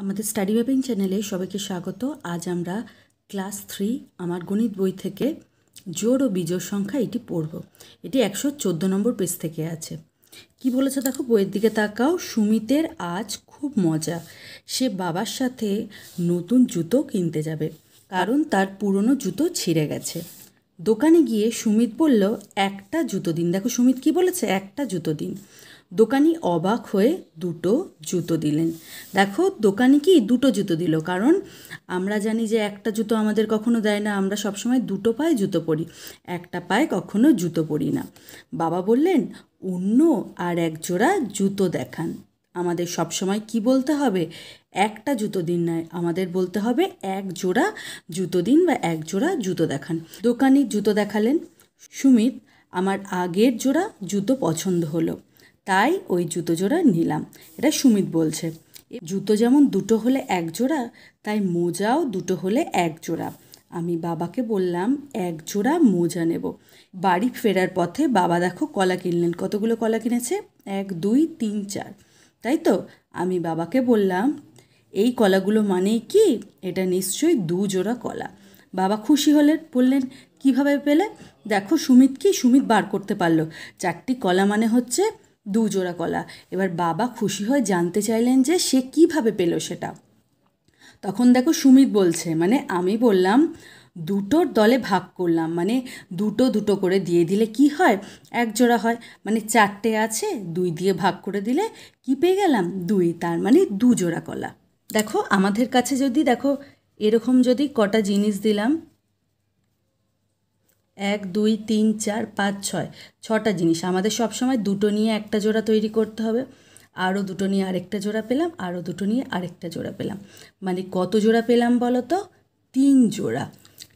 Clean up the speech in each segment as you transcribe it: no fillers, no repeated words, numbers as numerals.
আমাদের study mapping চ্যানেলে সবাইকে স্বাগত। আজ আমরা ক্লাস 3 আমার গণিত বই থেকে জোড় ও বিজোড় সংখ্যা এটি পড়ব। এটি 114 নম্বর পেজ থেকে আছে। কি বলেছে দেখো, বইয়ের দিকে তাকাও। সুমিতের আজ খুব মজা, সে বাবার সাথে নতুন জুতো কিনতে যাবে কারণ তার পুরনো জুতো ছিঁড়ে গেছে। দোকানে গিয়ে সুমিত বলল, একটা জুতো দিন। দেখো সুমিত কি বলেছে, একটা জুতো দিন। দোকানি অবাক হয়ে দুটো জুতো দিলেন। দেখো দোকানি কি দুটো জুতো দিল, কারণ আমরা জানি যে একটা জুতো আমাদের কখনো দেয় না, আমরা সবসময় দুটো পায়ে জুতো পরি, একটা পায়ে কখনো জুতো পরি না। বাবা বললেন, অন্য আর এক জোড়া জুতো দেখান। আমাদের সবসময় কি বলতে হবে, একটা জুতো দিন নয়, আমাদের বলতে হবে এক জোড়া জুতো দিন বা এক জোড়া জুতো দেখান। দোকানি জুতো দেখালেন। সুমিত, আমার আগের জোড়া জুতো পছন্দ হলো, তাই ওই জুতো জোড়া নিলাম। এটা সুমিত বলছে। জুতো যেমন দুটো হলে এক জোড়া, তাই মোজাও দুটো হলে এক জোড়া। আমি বাবাকে বললাম এক জোড়া মোজা নেব। বাড়ি ফেরার পথে বাবা দেখো কলা কিনলেন। কতগুলো কলা কিনেছে? 1 2 3 4, তাই তো? আমি বাবাকে বললাম, এই কলাগুলো মানেই কি? এটা নিশ্চয়ই 2 জোড়া কলা। বাবা খুশি হলেন, বললেন, কিভাবে পেলে? দেখো সুমিত বার করতে পারলো 4টি কলা মানে হচ্ছে 2 জোড়া কলা। এবার বাবা খুশি হয়ে জানতে চাইলেন যে সে কিভাবে পেল সেটা। তখন দেখো সুমিত বলছে, মানে আমি বললাম দুটোর দলে ভাগ করলাম, মানে দুটো দুটো করে দিয়ে দিলে কি হয়, এক জোড়া হয়। মানে 4টে আছে, 2 দিয়ে ভাগ করে দিলে কি পেয়ে গেলাম, 2, তার মানে 2 জোড়া কলা। দেখো আমাদের কাছে যদি দেখো এরকম যদি কটা জিনিস দিলাম, 1 2 3 4 5 6, 6টা জিনিস, আমাদের সবসময় দুটো নিয়ে একটা জোড়া তৈরি করতে হবে। আরও দুটো নিয়ে আরেকটা জোড়া পেলাম, আরও দুটো নিয়ে আরেকটা জোড়া পেলাম, মানে কত জোড়া পেলাম বলো তো? 3 জোড়া।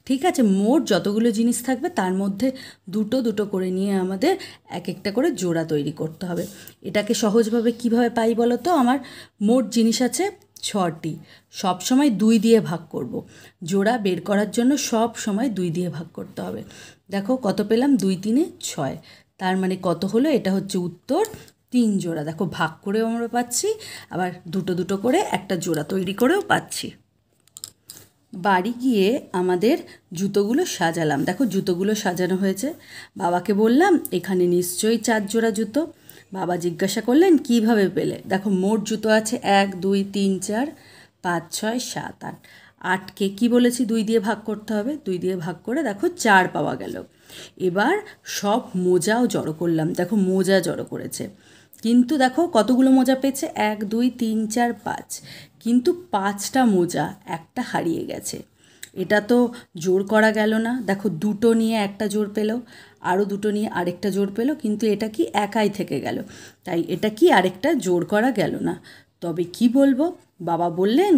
ঠিক আছে, মোট যতগুলো জিনিস থাকবে তার মধ্যে দুটো দুটো করে নিয়ে আমাদের এক একটা করে জোড়া তৈরি করতে হবে। এটাকে সহজভাবে কিভাবে পাই বলো তো? আমার মোট জিনিস আছে 6টি, সব সময় 2 দিয়ে ভাগ করব। জোড়া বের করার জন্য সব সময় 2 দিয়ে ভাগ করতে হবে। দেখো কত পেলাম, 2 3 6, তার মানে কত হলো? এটা হচ্ছে উত্তর 3 জোড়া। দেখো ভাগ করেও আমরা পাচ্ছি, আবার দুটো দুটো করে একটা জোড়া তৈরি করেও পাচ্ছি। বাড়ি গিয়ে আমাদের জুতোগুলো সাজালাম। দেখো জুতোগুলো সাজানো হয়েছে। বাবাকে বললাম, এখানে নিশ্চয়ই 4 জোড়া জুতো। বাবা জিজ্ঞাসা করলেন, কিভাবে পেলে? দেখো মোট জুতো আছে 1 2 3 4 5 6 7 8। 8কে কী বলেছি, 2 দিয়ে ভাগ করতে হবে। 2 দিয়ে ভাগ করে দেখো 4 পাওয়া গেল। এবার সব মোজাও জড়ো করলাম। দেখো মোজা জড়ো করেছে, কিন্তু দেখো কতগুলো মোজা পেয়েছে, 1 2 3 4 5, কিন্তু 5টা মোজা, একটা হারিয়ে গেছে। এটা তো জোর করা গেল না। দেখো দুটো নিয়ে একটা জোর পেলো, আরও দুটো নিয়ে আরেকটা জোর পেলো, কিন্তু এটা কি একাই থেকে গেল, তাই এটা কি আরেকটা জোর করা গেল না। তবে কি বলবো? বাবা বললেন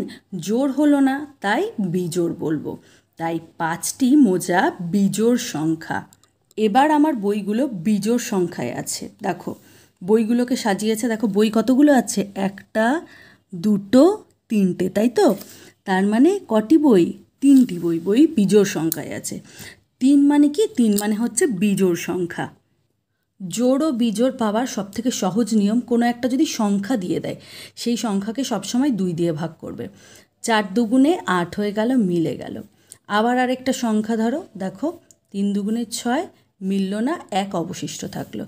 জোর হলো না, তাই বিজোড় বলবো। তাই 5টি মোজা বিজোড় সংখ্যা। এবার আমার বইগুলো বিজোড় সংখ্যায় আছে। দেখো বইগুলোকে সাজিয়েছে। দেখো বই কতগুলো আছে, 1 2 3টে, তাই তো? তার মানে কটি বই? 3টি বই। বই বিজোড় সংখ্যায় আছে। 3 মানে কি? 3 মানে হচ্ছে বিজোড় সংখ্যা। জোড় ও বিজোড় পাওয়ার সবথেকে সহজ নিয়ম, কোনো একটা যদি সংখ্যা দিয়ে দেয় সেই সংখ্যাকে সবসময় 2 দিয়ে ভাগ করবে। 4 দুগুণে 8 হয়ে গেল, মিলে গেল। আবার আরেকটা সংখ্যা ধরো, দেখো 3 দুগুণে 6, মিলল না, 1 অবশিষ্ট থাকলো।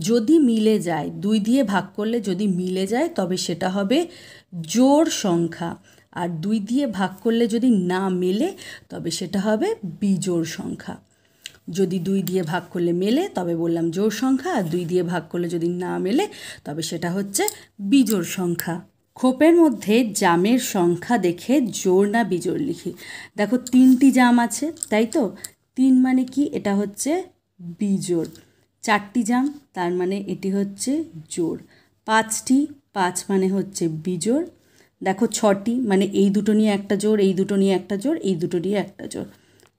যদি মিলে যায়, 2 দিয়ে ভাগ করলে যদি মিলে যায় তবে সেটা হবে জোড় সংখ্যা, আর 2 দিয়ে ভাগ করলে যদি না মেলে তবে সেটা হবে বিজোড় সংখ্যা। যদি 2 দিয়ে ভাগ করলে মেলে তবে বললাম জোড় সংখ্যা, আর 2 দিয়ে ভাগ করলে যদি না মেলে তবে সেটা হচ্ছে বিজোড় সংখ্যা। খোপের মধ্যে জামের সংখ্যা দেখে জোড় না বিজোড় লিখি। দেখো 3টি জাম আছে, তাই তো? 3 মানে কি? এটা হচ্ছে বিজোড়। 4টি জাম, তার মানে এটি হচ্ছে জোড়। 5টি, 5 মানে হচ্ছে বিজোড়। দেখো 6টি, মানে এই দুটো নিয়ে একটা জোড়, এই দুটো নিয়ে একটা জোড়, এই দুটো নিয়ে একটা জোড়,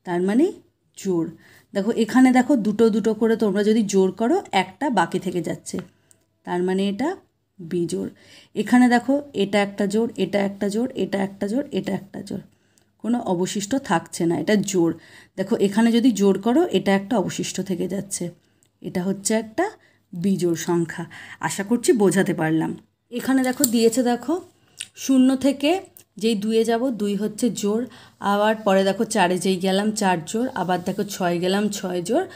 তার মানে জোড়। দেখো এখানে দেখো দুটো দুটো করে তোমরা যদি জোড় করো, একটা বাকি থেকে যাচ্ছে, তার মানে এটা বিজোড়। এখানে দেখো এটা একটা জোড়, এটা একটা জোড়, এটা একটা জোড়, এটা একটা জোড়, কোনো অবশিষ্ট থাকছে না, এটা জোড়। দেখো এখানে যদি জোড় করো, এটা একটা অবশিষ্ট থেকে যাচ্ছে, এটা হচ্ছে একটা বিজোড় সংখ্যা। আশা করছি বোঝাতে পারলাম। এখানে দেখো দিয়েছে, দেখো 0 থেকে যেই 2-এ যাব 2 হচ্ছে জোড়, আবার পরে দেখো 4-এ যেই গেলাম 4 জোড়, আবার দেখো 6-এ গেলাম 6 জোড়,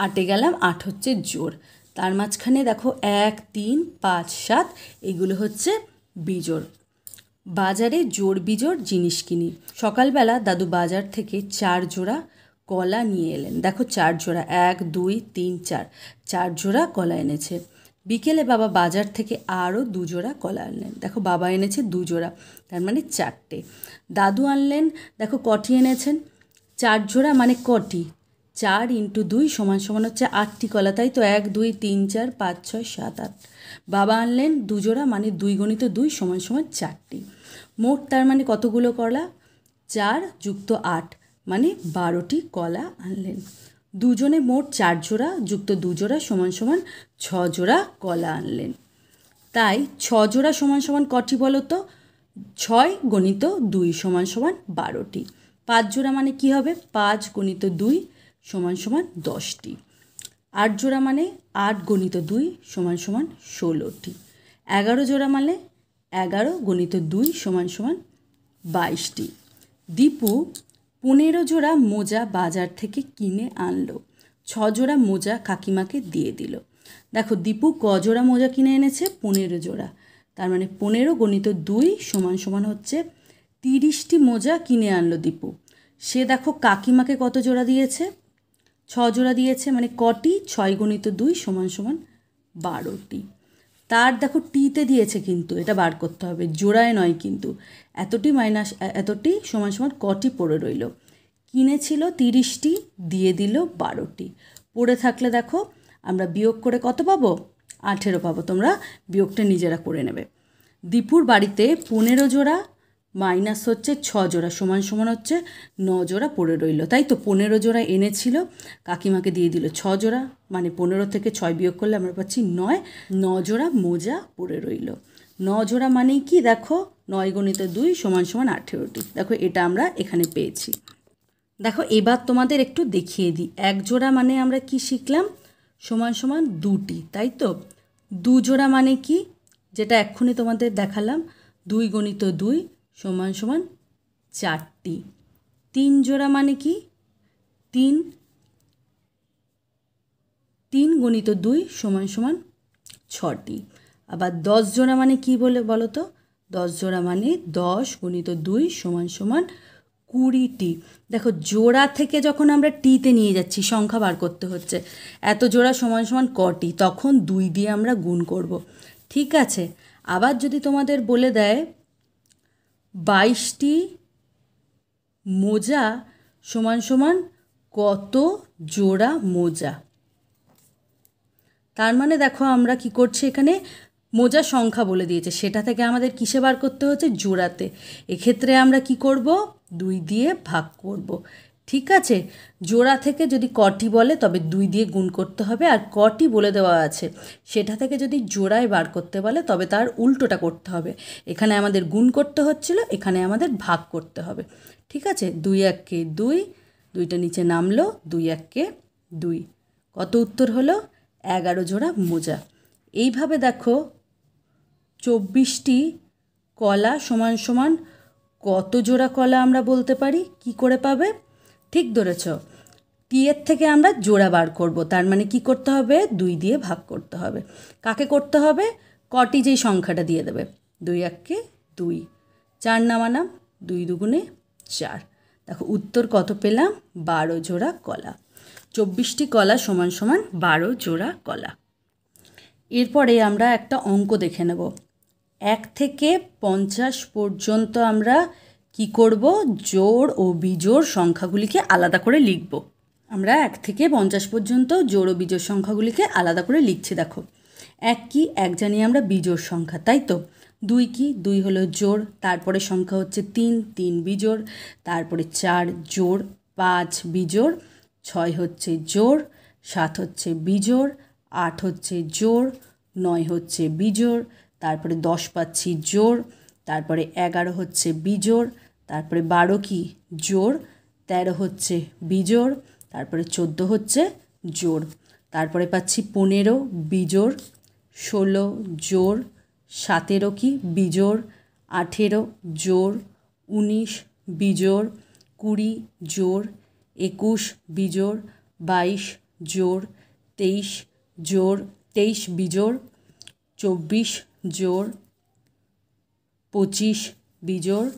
8-এ গেলাম 8 হচ্ছে জোড়। তার মাঝখানে দেখো 1 3 5 7 এগুলো হচ্ছে বিজোড়। বাজারে জোড় বিজোড় জিনিস কিনি। সকালবেলা দাদু বাজার থেকে 4 জোড়া কলা নিয়ে এলেন। দেখো 4 জোড়া, 1 2 3 4, 4 জোড়া কলা এনেছে। বিকেলে বাবা বাজার থেকে আরও 2 জোড়া কলা আনলেন। দেখো বাবা এনেছে 2 জোড়া, তার মানে 4টে। দাদু আনলেন, দেখো কটি এনেছেন, 4 জোড়া মানে কটি, 4 × 2 = হচ্ছে 8টি কলা, তাই তো 1 2 3 4 5 6 7 8। বাবা আনলেন 2 জোড়া মানে 2 × 2 = 4টি। মোট তার মানে কতগুলো কলা, 4 + 8 মানে 12টি কলা আনলেন। দুজনে মোট 4 জোড়া যুক্ত 2 জোড়া = 6 জোড়া কলা আনলেন। তাই 6 জোড়া = কটি বলো তো, 6 × 2 = 12টি। 5 জোড়া মানে কি হবে, 5 × 2 = 10টি। 8 জোড়া মানে 8 × 2 = 16টি। 11 জোড়া মানে 11 × 2 = 22টি। দীপু 15 জোড়া মোজা বাজার থেকে কিনে আনলো। 6 জোড়া মোজা কাকিমাকে দিয়ে দিল। দেখো দীপু ক জোড়া মোজা কিনে এনেছে, 15 জোড়া, তার মানে 15 × 2 = হচ্ছে 30টি মোজা কিনে আনলো দীপু। সে দেখো কাকিমাকে কত জোড়া দিয়েছে, 6 জোড়া দিয়েছে, মানে কটি, 6 × 2 = 12টি। তার দেখো টিতে দিয়েছে, কিন্তু এটা বার করতে হবে, জোড়ায় নয় কিন্তু। এতটি মাইনাস এতটি = কটি পড়ে রইল। কিনেছিল 30টি, দিয়ে দিল 12টি। পড়ে থাকলে দেখো আমরা বিয়োগ করে কত পাবো, 18 পাবো। তোমরা বিয়োগটা নিজেরা করে নেবে। দীপুর বাড়িতে 15 জোড়া মাইনাস হচ্ছে 6 জোড়া = হচ্ছে 9 জোড়া পড়ে রইল, তাই তো 15 জোড়া এনেছিল, কাকিমাকে দিয়ে দিল 6 জোড়া, মানে 15 থেকে 6 বিয়োগ করলে আমরা পাচ্ছি 9। 9 জোড়া মোজা পড়ে রইল। 9 জোড়া মানেই কি, দেখো 9 × 2 = 18টি। দেখো এটা আমরা এখানে পেয়েছি। দেখো এবার তোমাদের একটু দেখিয়ে দিই, 1 জোড়া মানে আমরা কি শিখলাম, = 2টি, তাই তো। 2 জোড়া মানে কি, যেটা এক্ষুনি তোমাদের দেখালাম, 2 × 2 = 4টি। 3 জোড়া মানে কি, 3 × 2 = 6টি। আবার 10 জোড়া মানে কি বলো তো, 10 জোড়া মানে 10 × 2 = 20টি। দেখো জোড়া থেকে যখন আমরা টিতে নিয়ে যাচ্ছি, সংখ্যা বার করতে হচ্ছে, এত জোড়া = কটি, তখন 2 দিয়ে আমরা গুণ করব, ঠিক আছে। আবার যদি তোমাদের বলে দেয় 22টি মোজা = কত জোড়া মোজা, তার মানে দেখো আমরা কি করছি, এখানে মোজার সংখ্যা বলে দিয়েছে, সেটা থেকে আমাদের কিসে বার করতে হচ্ছে, জোড়াতে। এক্ষেত্রে আমরা কি করব, 2 দিয়ে ভাগ করব, ঠিক আছে। জোড়া থেকে যদি কটি বলে তবে 2 দিয়ে গুণ করতে হবে, আর কটি বলে দেওয়া আছে সেটা থেকে যদি জোড়ায় বার করতে বলে তবে তার উল্টোটা করতে হবে। এখানে আমাদের গুণ করতে হচ্ছিল, এখানে আমাদের ভাগ করতে হবে, ঠিক আছে। 2 × 1 = 2, 2টা নিচে নামলো, 2 × 1 = 2, কত উত্তর হলো, 11 জোড়া মোজা। এইভাবে দেখো 24টি কলা = কত জোড়া কলা আমরা বলতে পারি, কি করে পাবে, ঠিক ধরেছ, টি এর থেকে আমরা জোড়া বার করব, তার মানে কি করতে হবে, 2 দিয়ে ভাগ করতে হবে। কাকে করতে হবে, কটি যেই সংখ্যাটা দিয়ে দেবে, 2 × 1 = 2, 4 নামানাম, 2 × 2 = 4। দেখো উত্তর কত পেলাম, 12 জোড়া কলা। 24টি কলা = 12 জোড়া কলা। এরপরে আমরা একটা অঙ্ক দেখে নেব। 1 থেকে 50 পর্যন্ত আমরা কি করব, জোড় ও বিজোড় সংখ্যাগুলিকে আলাদা করে লিখব। আমরা 1 থেকে 50 পর্যন্ত জোড় ও বিজোড় সংখ্যাগুলিকে আলাদা করে লিখছি। দেখো 1 কি, 1 জানি আমরা বিজোড় সংখ্যা, তাই তো। 2 কি, 2 হলো জোড়, তারপরে সংখ্যা হচ্ছে 3, 3 বিজোড়, তারপরে 4 জোড়, 5 বিজোড়, 6 হচ্ছে জোড়, 7 হচ্ছে বিজোড়, 8 হচ্ছে জোড়, 9 হচ্ছে বিজোড়, তারপরে 10 পাচ্ছি জোড়, তারপরে 11 হচ্ছে বিজোড়, তারপরে 12 কি, জোড়, 13 হচ্ছে বিজোড়, তারপরে 14 হচ্ছে জোড়, তারপরে পাচ্ছি 15 বিজোড়, 16 জোড়, 17 কি বিজোড়, 18 জোড়, 19 বিজোড় 20 জোড় 21 বিজোড় 22 জোড় 23 জোড় 23 বিজোড় 24 জোড় 25 বিজোড়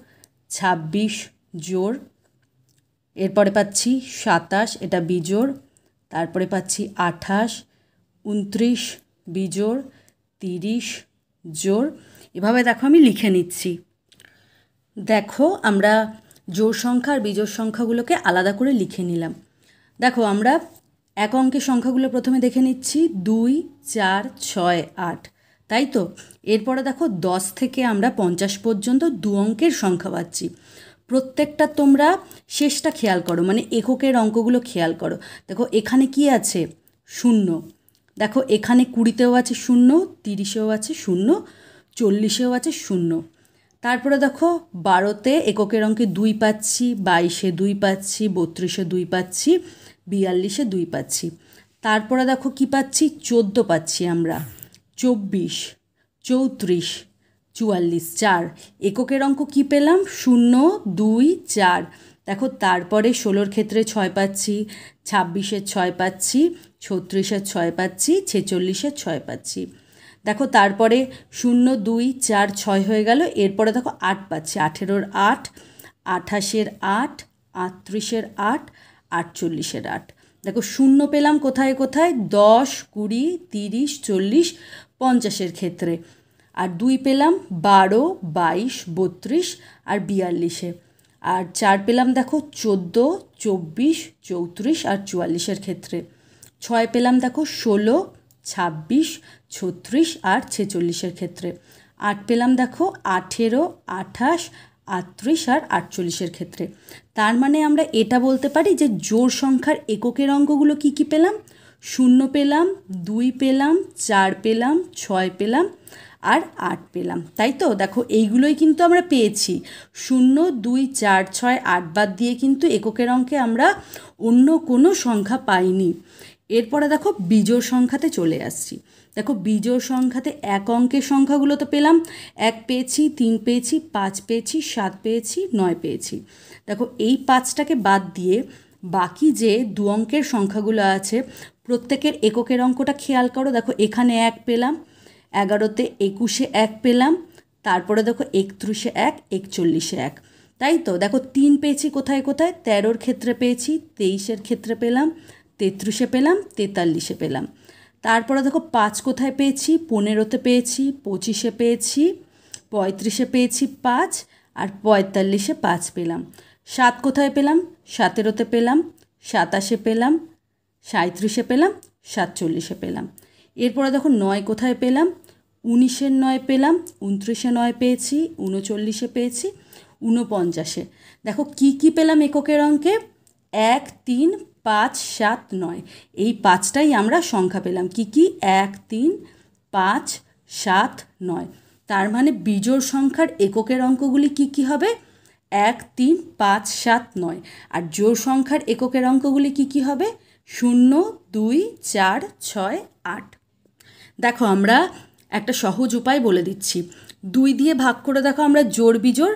26 জোড়, এরপরে পাচ্ছি 27, এটা বিজোড়, তারপরে পাচ্ছি 28, 29 বিজোড় 30 জোড়। এভাবে দেখো আমি লিখে নিচ্ছি। দেখো আমরা জোড় সংখ্যা আর বিজোড় সংখ্যাগুলোকে আলাদা করে লিখে নিলাম। দেখো আমরা এক অঙ্কের সংখ্যাগুলো প্রথমে দেখে নিচ্ছি 2, 4, 6, 8, তাই তো। এরপরে দেখো 10 থেকে আমরা 50 পর্যন্ত 2 অঙ্কের সংখ্যা পাচ্ছি। প্রত্যেকটা তোমরা শেষটা খেয়াল করো, মানে এককের অঙ্কগুলো খেয়াল করো। দেখো এখানে কি আছে? 0। দেখো এখানে 20তেও আছে 0, 30এও আছে 0, 40এও আছে 0। তারপরে দেখো 12তে এককের অঙ্কে 2 পাচ্ছি, 22-এ 2 পাচ্ছি, 32-এ 2 পাচ্ছি, 42-এ 2 পাচ্ছি। তারপরে দেখো কি পাচ্ছি? 14 পাচ্ছি আমরা, 24, 34, 44, 4। এককের অঙ্ক কি পেলাম? 0, 2, 4। দেখো তারপরে 16-র ক্ষেত্রে 6 পাচ্ছি, 26-এর 6 পাচ্ছি, 36-এর 6 পাচ্ছি, 46-এর 6 পাচ্ছি। দেখো তারপরে 0, 2, 4, 6 হয়ে গেল। এরপরে দেখো 8 পাচ্ছি, 18-এর 8, 28-এর 8, 38-এর 8, 48-এর 8। দেখো 0 পেলাম কোথায় কোথায়? 10, 20, 30, 40, 50-এর ক্ষেত্রে। আর 2 পেলাম 12, 22, 32 আর 42-এ। আর 4 পেলাম দেখো 14, 24, 34 আর 44-এর ক্ষেত্রে। 6 পেলাম দেখো 16, 26, 36 আর 46-এর ক্ষেত্রে। 8 পেলাম দেখো 18, 28, 38 আর 48-এর ক্ষেত্রে। তার মানে আমরা এটা বলতে পারি যে জোড় সংখ্যার এককের অঙ্কগুলো কি কি পেলাম? 0 পেলাম, 2 পেলাম, 4 পেলাম, 6 পেলাম আর 8 পেলাম, তাই তো। দেখো এইগুলোই কিন্তু আমরা পেয়েছি। 0, 2, 4, 6, 8 বাদ দিয়ে কিন্তু এককের অঙ্কে আমরা অন্য কোনো সংখ্যা পাইনি। এরপরে দেখো বিজোড় সংখ্যাতে চলে আসছি। দেখো বিজোড় সংখ্যাতে এক অঙ্কের সংখ্যাগুলো তো পেলাম, 1 পেয়েছি, 3 পেয়েছি, 5 পেয়েছি, 7 পেয়েছি, 9 পেয়েছি। দেখো এই 5টাকে বাদ দিয়ে বাকি যে 2 অঙ্কের সংখ্যাগুলো আছে প্রত্যেকের এককের অঙ্কটা খেয়াল করো। দেখো এখানে 1 পেলাম, 11তে 21-এ 1 পেলাম, তারপরে দেখো 31-এ 1, 41-এ 1, তাই তো। দেখো 3 পেয়েছি কোথায় কোথায়? 13-র ক্ষেত্রে পেয়েছি, 23-এর ক্ষেত্রে পেলাম, 33-এ পেলাম, 43-এ পেলাম। তারপরে দেখো 5 কোথায় পেয়েছি? 15তে পেয়েছি, 25-এ পেয়েছি, 35-এ পেয়েছি 5 আর 45-এ 5 পেলাম। 7 কোথায় পেলাম? 17তে পেলাম, 27-এ পেলাম, 37-এ পেলাম, 47-এ পেলাম। এরপরে দেখো 9 কোথায় পেলাম? 19-এর 9 পেলাম, 29-এ 9 পেয়েছি, 39-এ পেয়েছি, 49-এ। দেখো কি কি পেলাম এককের অঙ্কে? 1, 3, 5, 7, 9। এই 5টাই আমরা সংখ্যা পেলাম। কি কি? 1, 3, 5, 7, 9। তার মানে বিজোড় সংখ্যার এককের অঙ্কগুলি কি কি হবে? 1, 3, 5, 7, 9। আর জোড় সংখ্যার এককের অঙ্কগুলি কি কি হবে? 0, 2, 4, 6, 8। দেখো আমরা একটা সহজ উপায় বলে দিচ্ছি। 2 দিয়ে ভাগ করে দেখো আমরা জোড় বিজোড়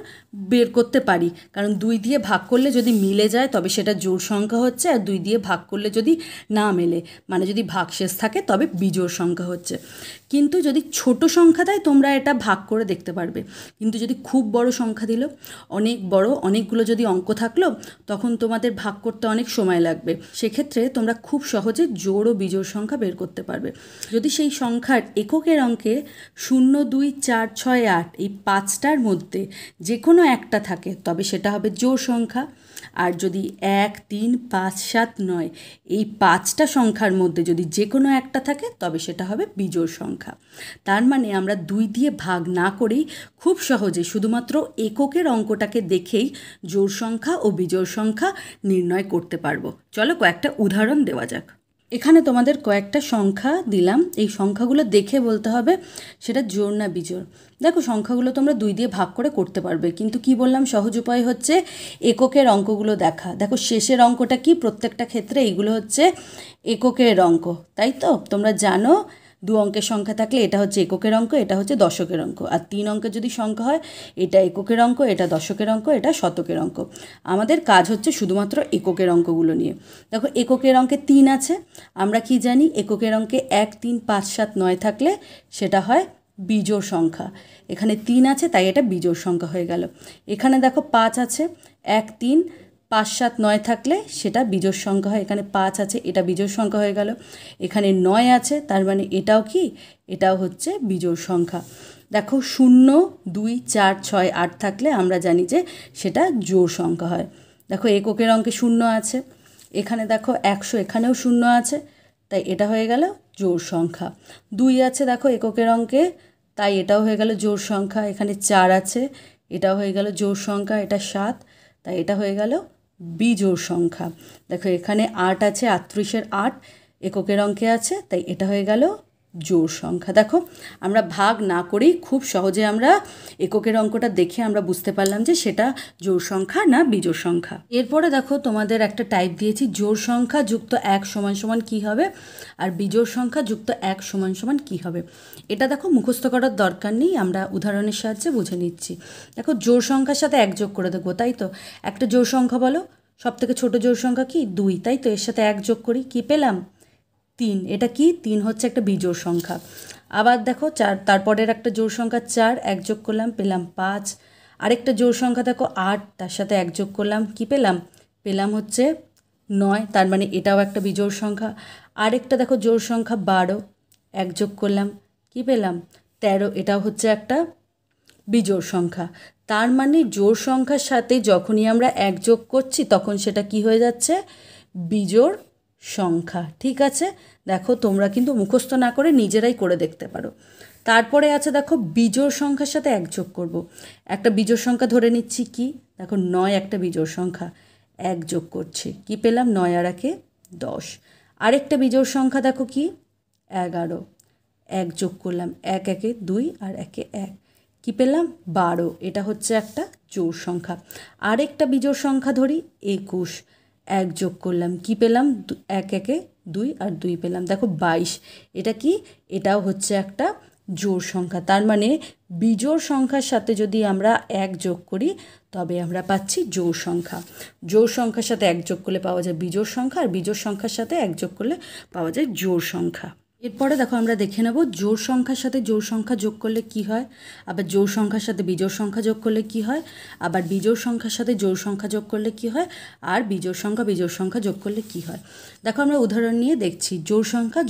বের করতে পারি, কারণ 2 দিয়ে ভাগ করলে যদি মিলে যায় তবে সেটা জোড় সংখ্যা হচ্ছে, আর 2 দিয়ে ভাগ করলে যদি না মেলে, মানে যদি ভাগশেষ থাকে, তবে বিজোড় সংখ্যা হচ্ছে। কিন্তু যদি ছোট সংখ্যা দেয় তোমরা এটা ভাগ করে দেখতে পারবে, কিন্তু যদি খুব বড় সংখ্যা দিল, অনেক বড় অনেকগুলো যদি অঙ্ক থাকলো, তখন তোমাদের ভাগ করতে অনেক সময় লাগবে। সেক্ষেত্রে তোমরা খুব সহজে জোড় ও বিজোড় সংখ্যা বের করতে পারবে। যদি সেই সংখ্যার এককের অঙ্কে 0, 2, 4, 6, 8 এই 5টার মধ্যে যে কোনো একটা থাকে তবে সেটা হবে জোড় সংখ্যা। আর যদি 1, 3, 5, 7, 9 এই 5টা সংখ্যার মধ্যে যদি যে কোনো একটা থাকে তবে সেটা হবে বিজোড় সংখ্যা। তার মানে আমরা 2 দিয়ে ভাগ না করেই খুব সহজে শুধুমাত্র এককের অঙ্কটাকে দেখেই জোড় সংখ্যা ও বিজোড় সংখ্যা নির্ণয় করতে পারবো। চলো কয়েকটা উদাহরণ দেওয়া যাক। এখানে তোমাদের কয়েকটা সংখ্যা দিলাম, এই সংখ্যাগুলো দেখে বলতে হবে সেটা জোড় না বিজোড়। দেখো সংখ্যাগুলো তোমরা 2 দিয়ে ভাগ করে করতে পারবে, কিন্তু কি বললাম সহজ উপায় হচ্ছে এককের অঙ্কগুলো দেখা। দেখো শেষের অঙ্কটা কি? প্রত্যেকটা ক্ষেত্রে এইগুলো হচ্ছে এককের অঙ্ক, তাই তো। তোমরা জানো দু অঙ্কের সংখ্যা থাকলে এটা হচ্ছে এককের অঙ্ক, এটা হচ্ছে দশকের অঙ্ক। আর 3 অঙ্কের যদি সংখ্যা হয়, এটা এককের অঙ্ক, এটা দশকের অঙ্ক, এটা শতকের অঙ্ক। আমাদের কাজ হচ্ছে শুধুমাত্র এককের অঙ্কগুলো নিয়ে। দেখো এককের অঙ্কে 3 আছে, আমরা কি জানি এককের অঙ্কে 1, 3, 5, 7, 9 থাকলে সেটা হয় বিজোড় সংখ্যা। এখানে 3 আছে তাই এটা বিজোড় সংখ্যা হয়ে গেল। এখানে দেখো 5 আছে, 1, 3, 5, 7, 9 থাকলে সেটা বিজোড় সংখ্যা হয়। এখানে 5 আছে, এটা বিজোড় সংখ্যা হয়ে গেল। এখানে 9 আছে, তার মানে এটাও কি, এটাও হচ্ছে বিজোড় সংখ্যা। দেখো 0, 2, 4, 6, 8 থাকলে আমরা জানি যে সেটা জোড় সংখ্যা হয়। দেখো এককের অঙ্কে 0 আছে, এখানে দেখো 100, এখানেও 0 আছে, তাই এটা হয়ে গেল জোড় সংখ্যা। 2 আছে দেখো এককের অঙ্কে, তাই এটাও হয়ে গেল জোড় সংখ্যা। এখানে 4 আছে, এটাও হয়ে গেল জোড় সংখ্যা। এটা 7, তাই এটা হয়ে গেল বিজোড় সংখ্যা। দেখো এখানে 8 আছে, 38-এর 8 এককের অঙ্কে আছে, তাই এটা হয়ে গেল জোড় সংখ্যা। দেখো আমরা ভাগ না করেই খুব সহজে আমরা এককের অঙ্কটা দেখে আমরা বুঝতে পারলাম যে সেটা জোড় সংখ্যা না বিজোড় সংখ্যা। এরপরে দেখো তোমাদের একটা টাইপ দিয়েছি, জোড় সংখ্যা যুক্ত 1 সমান সমান কী হবে, আর বিজোড় সংখ্যা যুক্ত 1 সমান সমান কী হবে। এটা দেখো মুখস্থ করার দরকার নেই, আমরা উদাহরণের সাহায্যে বুঝে নিচ্ছি। দেখো জোড় সংখ্যার সাথে 1 যোগ করে দেবো, তাই তো। একটা জোড় সংখ্যা বলো, সব থেকে ছোটো জোড় সংখ্যা কি 2, তাই তো। এর সাথে 1 যোগ করি, কী পেলাম 3। এটা কি 3 হচ্ছে একটা বিজোড় সংখ্যা। আবার দেখো 4, তারপরের একটা জোড় সংখ্যা 4, 1 যোগ করলাম, পেলাম 5। আরেকটা জোড় সংখ্যা দেখো 8, তার সাথে 1 যোগ করলাম, কি পেলাম, পেলাম হচ্ছে 9, তার মানে এটাও একটা বিজোড় সংখ্যা। আরেকটা দেখো জোড় সংখ্যা 12, 1 যোগ করলাম, কি পেলাম 13, এটাও হচ্ছে একটা বিজোড় সংখ্যা। তার মানে জোড় সংখ্যার সাথে যখনই আমরা 1 যোগ করছি তখন সেটা কি হয়ে যাচ্ছে, বিজোড় সংখ্যা। ঠিক আছে, দেখো তোমরা কিন্তু মুখস্থ না করে নিজেরাই করে দেখতে পারো। তারপরে আছে দেখো বিজোড় সংখ্যার সাথে 1 যোগ করব। একটা বিজোড় সংখ্যা ধরে নিচ্ছি, কি দেখো 9 একটা বিজোড় সংখ্যা, 1 যোগ করছি, কি পেলাম 9 আর 1 10। আরেকটা বিজোড় সংখ্যা দেখো কি 11, 1 যোগ করলাম, 1 1 2 আর 1 1, কি পেলাম 12, এটা হচ্ছে একটা জোড় সংখ্যা। আরেকটা বিজোড় সংখ্যা ধরি 21, 1 যোগ করলাম, কি পেলাম 1 1 2 আর 2 পেলাম, দেখো 22, এটা কি, এটাও হচ্ছে একটা জোড় সংখ্যা। তার মানে বিজোড় সংখ্যার সাথে যদি আমরা 1 যোগ করি তবে আমরা পাচ্ছি জোড় সংখ্যা। জোড় সংখ্যার সাথে 1 যোগ করলে পাওয়া যায় বিজোড় সংখ্যা, আর বিজোড় সংখ্যার সাথে 1 যোগ করলে পাওয়া যায় জোড় সংখ্যা। এরপরে দেখো আমরা দেখে নেব জোড় সংখ্যার সাথে জোড় সংখ্যা যোগ করলে কি হয়, আবার জোড় সংখ্যার সাথে বিজোড় সংখ্যা যোগ করলে কি হয়, আবার বিজোড় সংখ্যার সাথে জোড় সংখ্যা যোগ করলে কি হয়, আর বিজোড় সংখ্যা যোগ করলে কি হয়। দেখো আমরা উদাহরণ নিয়ে দেখছি, জোড় সংখ্যা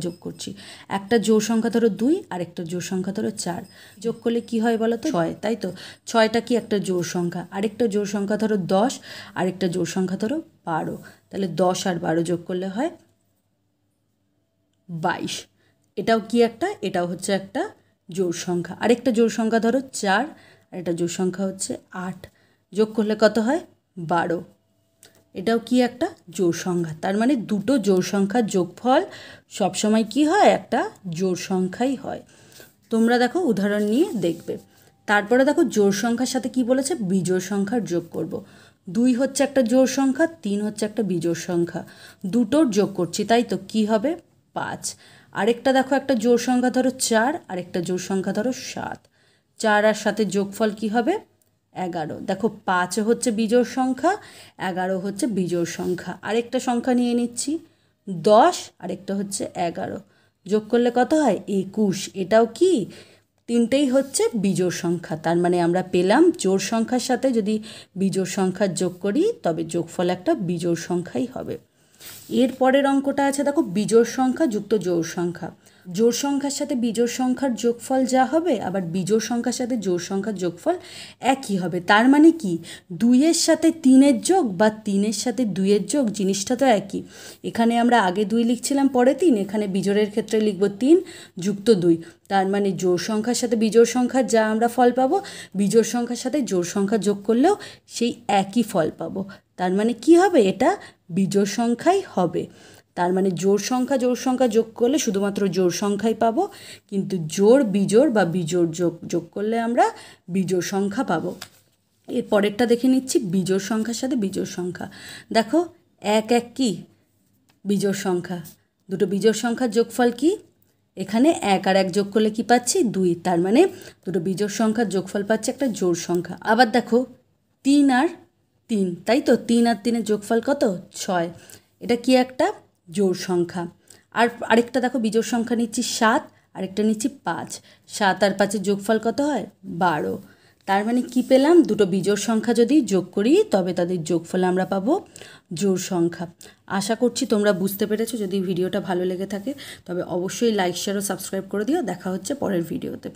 যোগ করছি। একটা জোড় সংখ্যা ধরো 2, আর একটা জোড় সংখ্যা ধরো 4, যোগ করলে কি হয় বলো তো 6, তাই তো। 6টা কি একটা জোড় সংখ্যা। আরেকটা জোড় সংখ্যা ধরো 10, আরেকটা জোড় সংখ্যা ধরো 12, তাহলে 10 আর 12 যোগ করলে হয় 22। এটাও কি একটা, এটাও হচ্ছে একটা জোড় সংখ্যা। আরেকটা জোড় সংখ্যা ধরো 4, আর একটা জোড় সংখ্যা হচ্ছে 8, যোগ করলে কত হয় 12, এটাও কি একটা জোড় সংখ্যা। তার মানে দুটো জোড় সংখ্যার যোগফল সবসময় কি হয়, একটা জোড় সংখ্যাই হয়। তোমরা দেখো উদাহরণ নিয়ে দেখবে। তারপরে দেখো জোড় সংখ্যার সাথে কি বলেছে, বিজোড় সংখ্যার যোগ করব। 2 হচ্ছে একটা জোড় সংখ্যা, 3 হচ্ছে একটা বিজোড় সংখ্যা, দুটোর যোগ করছি, তাই তো কি হবে 5। আরেকটা দেখো একটা জোড় সংখ্যা ধরো 4, আরেকটা জোড় সংখ্যা ধরো 7, 4 আর 7-এর যোগফল কি হবে 11। দেখো 5 হচ্ছে বিজোড় সংখ্যা, 11 হচ্ছে বিজোড় সংখ্যা। আরেকটা সংখ্যা নিয়ে নিচ্ছি 10, আরেকটা হচ্ছে 11, যোগ করলে কত হয় 21, এটাও কি, তিনটেই হচ্ছে বিজোড় সংখ্যা। তার মানে আমরা পেলাম জোড় সংখ্যার সাথে যদি বিজোড় সংখ্যা যোগ করি তবে যোগফল একটা বিজোড় সংখ্যাই হবে। এর পরের অঙ্কটা আছে দেখো বিজোড় সংখ্যা যুক্ত জোড় সংখ্যা। জোড় সংখ্যার সাথে বিজোড় সংখ্যার যোগফল যা হবে, আবার বিজোড় সংখ্যার সাথে জোড় সংখ্যার যোগফল একই হবে। তার মানে কি 2-এর সাথে 3-এর যোগ বা 3-এর সাথে 2-এর যোগ জিনিসটা তো একই। এখানে আমরা আগে 2 লিখছিলাম, পরে 3, এখানে বিজোড়ের ক্ষেত্রে লিখব 3 যুক্ত 2। তার মানে জোড় সংখ্যার সাথে বিজোড় সংখ্যার যা আমরা ফল পাবো, বিজোড় সংখ্যার সাথে জোড় সংখ্যা যোগ করলেও সেই একই ফল পাবো। তার মানে কি হবে, এটা বিজোড় সংখ্যাই হবে। তার মানে জোড় সংখ্যা যোগ করলে শুধুমাত্র জোড় সংখ্যাই পাবো, কিন্তু জোড় বিজোড় বা বিজোড় যোগ করলে আমরা বিজোড় সংখ্যা পাবো। এর পরেরটা দেখে নিচ্ছি, বিজোড় সংখ্যার সাথে বিজোড় সংখ্যা। দেখো 1 1 কি বিজোড় সংখ্যা, দুটো বিজোড় সংখ্যার যোগফল কি এখানে 1 আর 1 যোগ করলে কি পাচ্ছি 2, তার মানে দুটো বিজোড় সংখ্যার যোগফল পাচ্ছি একটা জোড় সংখ্যা। আবার দেখো 3 আর 3, তাই তো 3 আর 3-এর যোগফল কত 6, এটা কি একটা জোড় সংখ্যা। আর আরেকটা দেখো বিজোড় সংখ্যা নিচ্ছি 7, আরেকটা নিচ্ছি 5, 7 আর 5-এর যোগফল কত হয় 12। তার মানে কি পেলাম, দুটো বিজোড় সংখ্যা যদি যোগ করি তবে তাদের যোগফলে আমরা পাবো জোড় সংখ্যা। আশা করছি তোমরা বুঝতে পেরেছো। যদি ভিডিওটা ভালো লেগে থাকে তবে অবশ্যই লাইক শেয়ার ও সাবস্ক্রাইব করে দিও। দেখা হচ্ছে পরের ভিডিওতে।